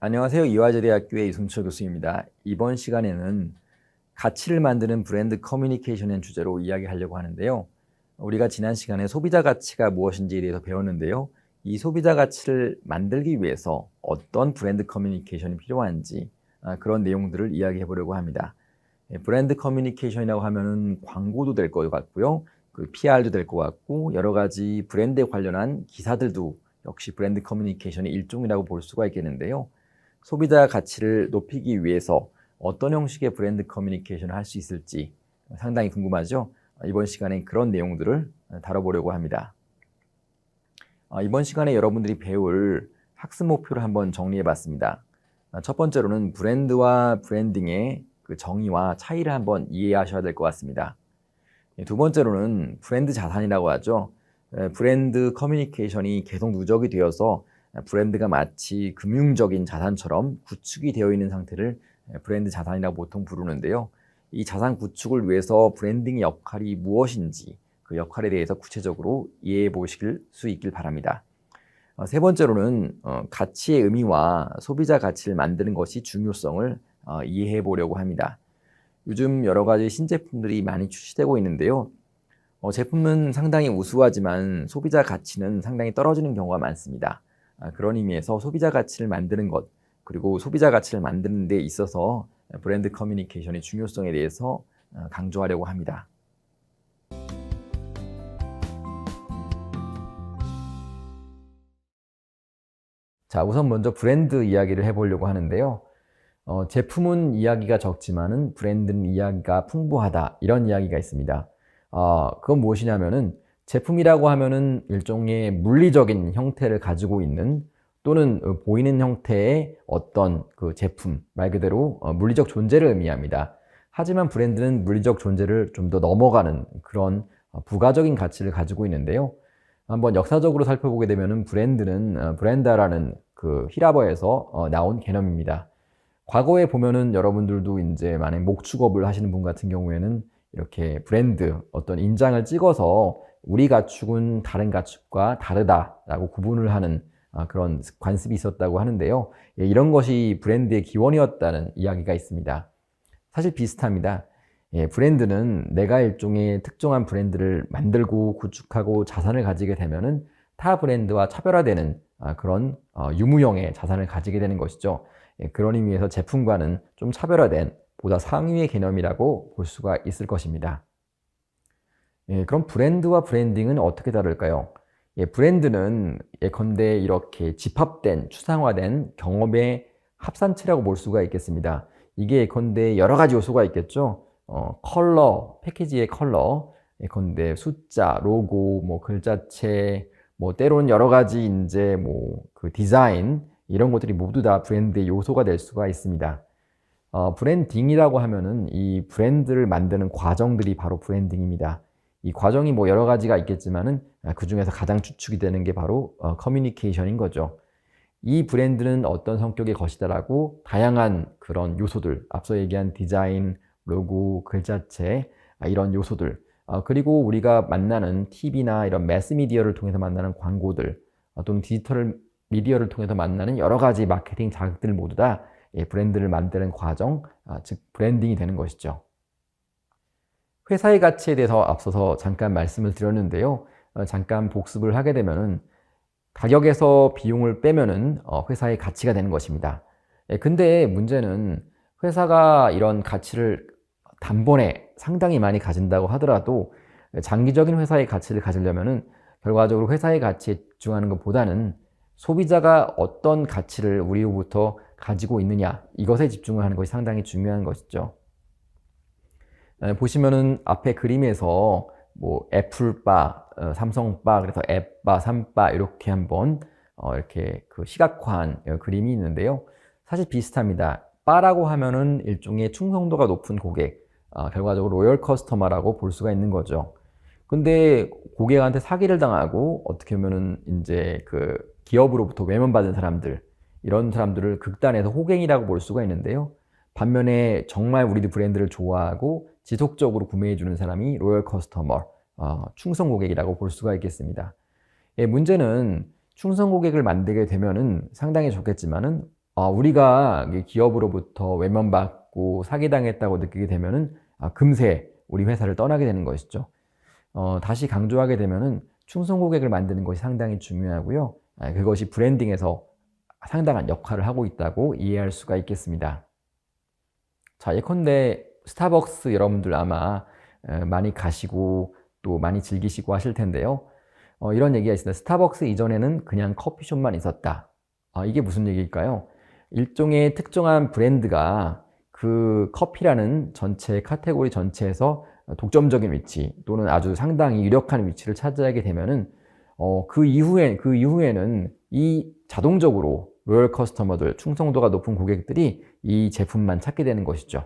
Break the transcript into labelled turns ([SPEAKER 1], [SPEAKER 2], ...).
[SPEAKER 1] 안녕하세요. 이화여대학교의 이승철 교수입니다. 이번 시간에는 가치를 만드는 브랜드 커뮤니케이션의 주제로 이야기하려고 하는데요. 우리가 지난 시간에 소비자 가치가 무엇인지에 대해서 배웠는데요. 이 소비자 가치를 만들기 위해서 어떤 브랜드 커뮤니케이션이 필요한지 그런 내용들을 이야기해 보려고 합니다. 브랜드 커뮤니케이션이라고 하면은 광고도 될 것 같고요. PR도 될 것 같고 여러 가지 브랜드에 관련한 기사들도 역시 브랜드 커뮤니케이션의 일종이라고 볼 수가 있겠는데요. 소비자 가치를 높이기 위해서 어떤 형식의 브랜드 커뮤니케이션을 할 수 있을지 상당히 궁금하죠? 이번 시간에 그런 내용들을 다뤄보려고 합니다. 이번 시간에 여러분들이 배울 학습 목표를 한번 정리해 봤습니다. 첫 번째로는 브랜드와 브랜딩의 그 정의와 차이를 한번 이해하셔야 될 것 같습니다. 두 번째로는 브랜드 자산이라고 하죠. 브랜드 커뮤니케이션이 계속 누적이 되어서 브랜드가 마치 금융적인 자산처럼 구축이 되어 있는 상태를 브랜드 자산이라고 보통 부르는데요. 이 자산 구축을 위해서 브랜딩의 역할이 무엇인지 그 역할에 대해서 구체적으로 이해해 보실 수 있길 바랍니다. 세 번째로는 가치의 의미와 소비자 가치를 만드는 것이 중요성을 이해해 보려고 합니다. 요즘 여러 가지 신제품들이 많이 출시되고 있는데요. 제품은 상당히 우수하지만 소비자 가치는 상당히 떨어지는 경우가 많습니다. 그런 의미에서 소비자 가치를 만드는 것, 그리고 소비자 가치를 만드는 데 있어서 브랜드 커뮤니케이션의 중요성에 대해서 강조하려고 합니다. 자, 우선 먼저 브랜드 이야기를 해보려고 하는데요. 제품은 이야기가 적지만은 브랜드는 이야기가 풍부하다, 이런 이야기가 있습니다. 그건 무엇이냐면은 제품이라고 하면은 일종의 물리적인 형태를 가지고 있는 또는 보이는 형태의 어떤 그 제품, 말 그대로 물리적 존재를 의미합니다. 하지만 브랜드는 물리적 존재를 좀 더 넘어가는 그런 부가적인 가치를 가지고 있는데요. 한번 역사적으로 살펴보게 되면은 브랜드는 브랜다라는 그 히라버에서 나온 개념입니다. 과거에 보면은 여러분들도 이제 만약 목축업을 하시는 분 같은 경우에는 이렇게 브랜드 어떤 인장을 찍어서 우리 가축은 다른 가축과 다르다라고 구분을 하는 그런 관습이 있었다고 하는데요. 이런 것이 브랜드의 기원이었다는 이야기가 있습니다. 사실 비슷합니다. 브랜드는 내가 일종의 특정한 브랜드를 만들고 구축하고 자산을 가지게 되면은 타 브랜드와 차별화되는 그런 유무형의 자산을 가지게 되는 것이죠. 그런 의미에서 제품과는 좀 차별화된 보다 상위의 개념이라고 볼 수가 있을 것입니다. 그럼 브랜드와 브랜딩은 어떻게 다를까요? 브랜드는 예컨대 이렇게 집합된, 추상화된 경험의 합산체라고 볼 수가 있겠습니다. 이게 예컨대 여러 가지 요소가 있겠죠. 컬러, 패키지의 컬러, 예컨대 숫자, 로고, 뭐 글자체, 뭐 때로는 여러 가지 이제 뭐 그 디자인, 이런 것들이 모두 다 브랜드의 요소가 될 수가 있습니다. 브랜딩이라고 하면은 이 브랜드를 만드는 과정들이 바로 브랜딩입니다. 이 과정이 뭐 여러 가지가 있겠지만은 그 중에서 가장 주축이 되는 게 바로 커뮤니케이션인 거죠. 이 브랜드는 어떤 성격의 것이다라고 다양한 그런 요소들, 앞서 얘기한 디자인, 로고, 글자체, 이런 요소들, 그리고 우리가 만나는 TV나 이런 매스미디어를 통해서 만나는 광고들, 또는 디지털 미디어를 통해서 만나는 여러 가지 마케팅 자극들 모두 다 브랜드를 만드는 과정, 즉 브랜딩이 되는 것이죠. 회사의 가치에 대해서 앞서서 잠깐 말씀을 드렸는데요. 잠깐 복습을 하게 되면은 가격에서 비용을 빼면은 회사의 가치가 되는 것입니다. 근데 문제는 회사가 이런 가치를 단번에 상당히 많이 가진다고 하더라도 장기적인 회사의 가치를 가지려면은 결과적으로 회사의 가치에 집중하는 것보다는 소비자가 어떤 가치를 우리로부터 가지고 있느냐, 이것에 집중을 하는 것이 상당히 중요한 것이죠. 보시면은 앞에 그림에서 뭐 애플바, 삼성바, 그래서 앱바, 삼바 이렇게 한번 이렇게 그 시각화한 그림이 있는데요. 사실 비슷합니다. 바라고 하면은 일종의 충성도가 높은 고객, 결과적으로 로열 커스터머라고 볼 수가 있는 거죠. 근데 고객한테 사기를 당하고 어떻게 보면은 이제 그 기업으로부터 외면받은 사람들, 이런 사람들을 극단에서 호갱이라고 볼 수가 있는데요. 반면에 정말 우리 브랜드를 좋아하고 지속적으로 구매해 주는 사람이 로열 커스터머, 충성 고객이라고 볼 수가 있겠습니다. 문제는 충성 고객을 만들게 되면은 상당히 좋겠지만은 우리가 기업으로부터 외면받고 사기당했다고 느끼게 되면은 금세 우리 회사를 떠나게 되는 것이죠. 다시 강조하게 되면은 충성 고객을 만드는 것이 상당히 중요하고요. 그것이 브랜딩에서 상당한 역할을 하고 있다고 이해할 수가 있겠습니다. 자, 예컨대 스타벅스 여러분들 아마 많이 가시고 또 많이 즐기시고 하실 텐데요. 이런 얘기가 있습니다. 스타벅스 이전에는 그냥 커피숍만 있었다. 이게 무슨 얘기일까요? 일종의 특정한 브랜드가 그 커피라는 전체 카테고리 전체에서 독점적인 위치 또는 아주 상당히 유력한 위치를 차지하게 되면은 그 이후에는 이 자동적으로 로열 커스터머들, 충성도가 높은 고객들이 이 제품만 찾게 되는 것이죠.